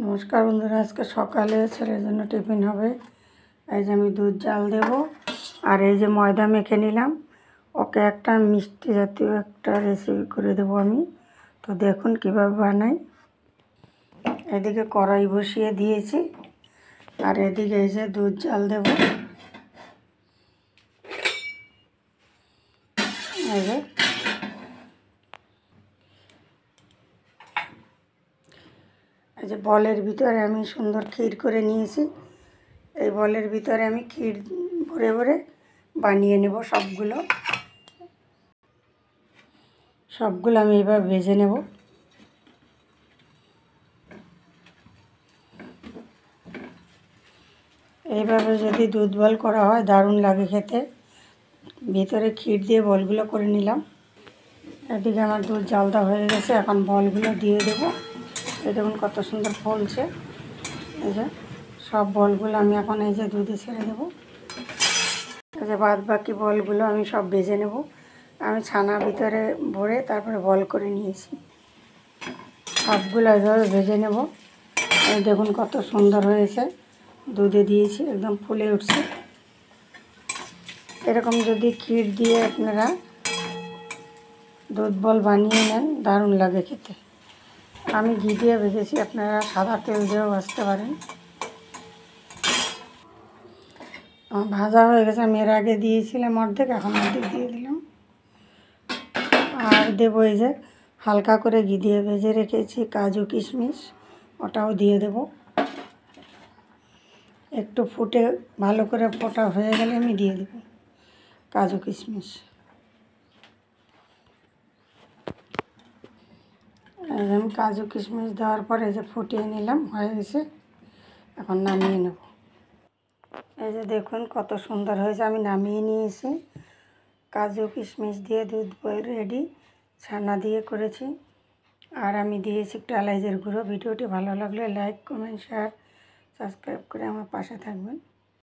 নমস্কার বন্ধুরা, আজকে সকালে ছেলের জন্য টিফিন হবে। এই যে আমি দুধ জাল দেব, আর এই যে ময়দা মেখে নিলাম। ওকে একটা মিষ্টি জাতীয় একটা রেসিপি করে দেব আমি। তো দেখুন কিভাবে বানাই। এদিকে কড়াই বসিয়ে দিয়েছি, আর এদিকে এই যে দুধ জাল দেব। এই যে বলের ভিতরে আমি সুন্দর ক্ষীর করে নিয়েছি। এই বলের ভিতরে আমি ক্ষীর ভরে ভরে বানিয়ে নেব সবগুলো আমি এবার ভেজে নেব। এইভাবে যদি দুধ বল করা হয় দারুণ লাগে খেতে। ভিতরে ক্ষীর দিয়ে বলগুলো করে নিলাম। এদিকে আমার দুধ জাল দেওয়া হয়ে গেছে, এখন বলগুলো দিয়ে দেব। এই দেখুন কত সুন্দর ফুলছে। এই যে সব বলগুলো আমি এখন এই যে দুধে ছেড়ে দেবো। এই যে বাদ বাকি বলগুলো আমি সব ভেজে নেব। আমি ছানার ভিতরে ভরে তারপরে বল করে নিয়েছি। সবগুলো এইভাবে ভেজে নেব। এই দেখুন কত সুন্দর হয়েছে, দুধে দিয়েছি একদম ফুলে উঠছে। এরকম যদি ক্ষীর দিয়ে আপনারা দুধ বল বানিয়ে নেন দারুণ লাগে খেতে। আমি ঘি দিয়ে ভেজেছি, আপনারা সাদা তেল দিয়েও ভাজতে পারেন। ভাজা হয়ে গেছে, আমি এর আগে দিয়েছিলাম অর্ধেক, এখন অর্ধেক দিয়ে দিলাম। আর দেবো এই যে হালকা করে ঘি দিয়ে ভেজে রেখেছি কাজু কিশমিশ, ওটাও দিয়ে দেব। একটু ফুটে ভালো করে ফোটা হয়ে গেলে আমি দিয়ে দেব কাজু কিশমিশ। আমি কাজু কিশমিশ দেওয়ার পরে যে ফুটিয়ে নিলাম, হয়ে গেছে, এখন নামিয়ে নেব। এই যে দেখুন কত সুন্দর হয়েছে, আমি নামিয়ে নিয়েছি। কাজু কিশমিশ দিয়ে দুধ বল রেডি। ছানা দিয়ে করেছি, আর আমি দিয়েছি একটু এলাচের গুঁড়ো। ভিডিওটি ভালো লাগলে লাইক, কমেন্ট, শেয়ার, সাবস্ক্রাইব করে আমার পাশে থাকবেন।